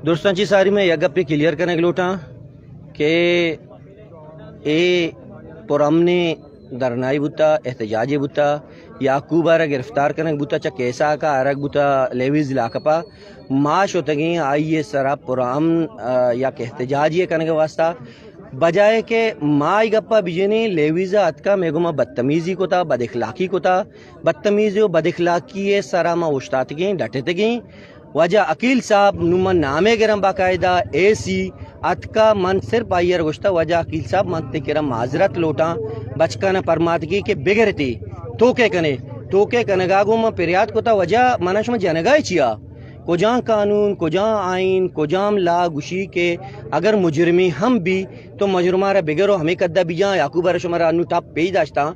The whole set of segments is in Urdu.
دوستانچی ساری میں یک گپی کلیئر کرنے گلوٹا کہ اے پرامنے درنائی بوتا احتجاجی بوتا یعقوب آرہ گرفتار کرنے بوتا چا کیسا کا آرہ بوتا لیویز علاقہ پا معاش ہوتا گئیں آئیے سرا پرامن یا کہ احتجاجی کرنے کے واسطہ بجائے کہ مائی گپا بجنی لیویزا اتکا میگو ما بدتمیزی کو تا بد اخلاقی کو تا بدتمیزی و بد اخلاقی سرا ما اشتات گئیں ڈٹتے گئیں وجہ عقیل صاحب نمان نامے گرم باقاعدہ اے سی اتکا من صرف آئیر گوشتا وجہ عقیل صاحب من تکرم معذرت لوٹا بچکانا پرماتگی کے بگر تی توکے کنگاگو من پریاد کو تا وجہ منش من جنگائی چیا کجاں قانون کجاں آئین کجام لا گشی کے اگر مجرمی ہم بھی تو مجرمارا بگرو ہمیں کدہ بھی جاں یعقوب آرہ شمارا انو ٹاپ پیج داشتا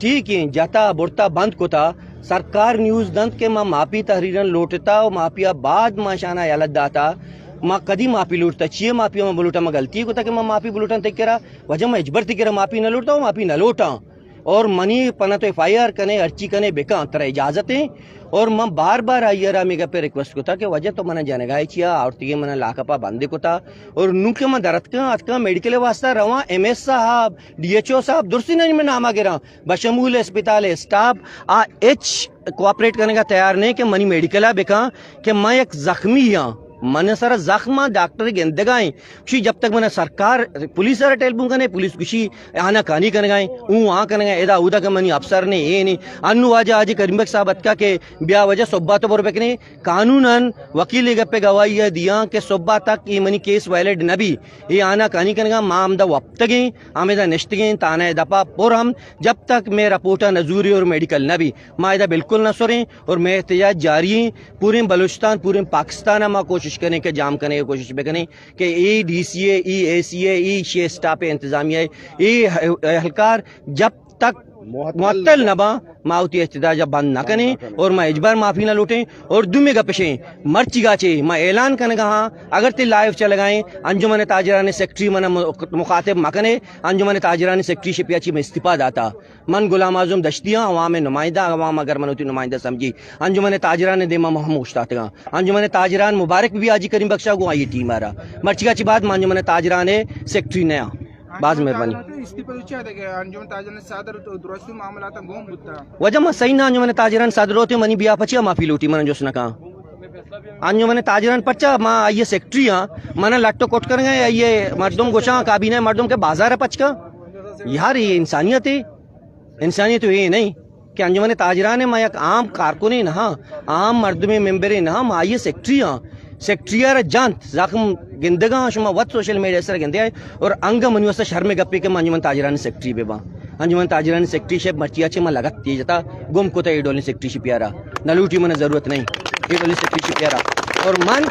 ٹھیک ہے جاتا بڑتا بند کو تا سرکار نیوز دند کے ما ماپی تحریرن لوٹتا و ماپیا بعد ما شانہ یالت داتا ما قدی ماپی لوٹتا چیئے ماپی ما بلوٹا ما غلطی کو تا کہ ما ماپی بلوٹا تکرا وجہ ما اجبر تکرا ماپی نہ لوٹتا و ماپی نہ لوٹا اور منی پنا تو ایف آئی آر کنے ارچی کنے بکا ترہ اجازتیں اور میں بار بار آئی رہا میگا پہ ریکویسٹ کو تا کہ وجہ تو منہ جانگائی چیا اور تیگے منہ لاکھا پا باندے کو تا اور نوکے میں درد کا اتکا میڈیکل واسطہ رواں ایم ایس صاحب ڈی ایچ او صاحب درستی نہیں میں نامہ گرا بشمول اسپتال اسٹاف کوآپریٹ کرنے کا تیار نہیں کہ منی میڈیکلہ بکا کہ میں ایک زخمی ہاں من سر زخمہ ڈاکٹر گندگائیں شی جب تک من سرکار پولیس سر ٹیلیفون کرنے پولیس کشی آنا کانی کرنے گائیں کرنے گائیں ادا اودا کہ منی افسر نے اے نہیں انو واجہ آجی کریم بک صاحب اتکا کہ بیا وجہ صبح تو بور بکنے قانوناً وکیل گپے گواہی دیاں کہ صبح تک یہ منی کیس ویلڈ نبی یہ آنا کانی کرنے گا ماں آمدہ وقتگیں آمدہ نشتگیں تانا دپا پور ہم جب تک میں رپورٹا نزوری اور میڈیکل نبی ماں ادھا بالکل نہ سریں اور میں احتجاج جاری ہیں پورے بلوچستان پورے پاکستان ماں کوشش کرنے کے جام کرنے کی کوشش پہ کریں کہ ای ڈی سی اے ای اے سی اے ای شی اسٹاپ انتظامیہ ای اہلکار جب تک معطل نہ با ماوتی احتجاج بند نہ کریں اور میں اجبار معافی نہ لوٹیں اور دمی گا پشیں مرچی گاچے میں اعلان کرنے گا ہاں اگر تے لائیو چل گائیں انجمن تاجران سیکٹری من مخاطب مکنے انجمن تاجران سیکٹری شپیاچی میں استفا داتا من غلام اعظم دشتیاں عوام نمائندہ عوام اگر منوتی نمائندہ سمجھی انجمن تاجران دیما محمود اشتاط گا انجمن تاجران مبارک بھی آجی کریم بخشا کو آئی ٹیم آرہا مرچی گاچی بعد میں انجمن تاجران سیکٹری نیا باز مہربانی وجہ میں صحیح نہ انجمن تاجران صادر ہوتے منی بیا پچیا معافی لوٹی من جو سنا کہاں انجمن تاجران پچا ماں آئیے سیکٹری ہاں منہ لٹو کوٹ کر گئے آئیے مردم گوشاں کابینہ مردم کے بازار ہے پچ کا یار یہ انسانیت ہے انسانیت تو یہ نہیں کہ انجمن تاجران ہے میں ایک عام کارکن نہ عام مردم ممبر نہ میں آئیے سیکٹری ہاں سیکٹریار جانت زخم گندگاں شما وقت سوشل میڈیا سر گندے آئے اور انگا منی واسطہ شرم گپی کہ انجمن تاجران سیکٹری بے با انجمن تاجران سیکٹری شپ مرچیا چھ میں لگت دی جتا گم کو تا ایڈول سیکٹری شپ یارا نلوٹی من ضرورت نہیں ایڈول سیکٹری شپ یارا اور من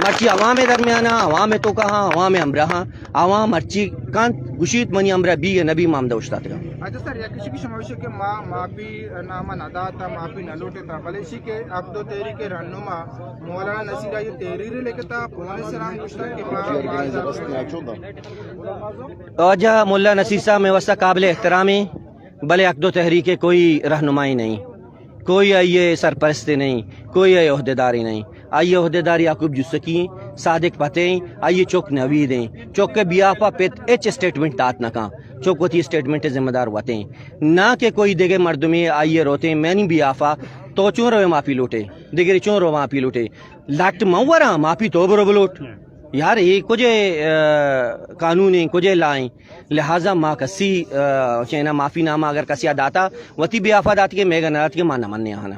مرچی عوام درمیانا عوام تو کہاں عوام امرہاں عوام مرچی کان گشید منی امرہ بھی نبی مامدہ اشتاط گا اچھا سر یک کسی کی شماوشی کہ معافی نامہ نداتا معافی نہ لوٹے تا بلیشی کہ اب دو تحریک رہنما مولانا نصیر یہ تحریر لکھتا پونے سلام گشتا کہ آجا مولا نصیر صاحب میں واسطہ قابل احترامی بلے ایک دو تحریک کوئی رہنمائی نہیں کوئی آئیے سرپرستی نہیں کوئی آئیے عہدیداری نہیں آئیے عہدیداری یعقوب جسکی صادق پتیں آئیے چوک نویدیں چوک کے بیافا پیت ایچ اسٹیٹمنٹ تات نہ کہاں چوک ہوتی اسٹیٹمنٹ ذمہ دار ہوتے نہ کہ کوئی دیگے مردمی آئیے روتے میں نہیں بیافا تو چون روے معافی لوٹے دیگری چون رو معافی لوٹے لٹ مورا معافی تو برو بلوٹ یار یہ کجے قانونی کجے لائیں لہٰذا ماں کسی چینا معافی نامہ اگر کسی داتا وتی بیافا داتی کے میگا نرات کے مانا مننے آنا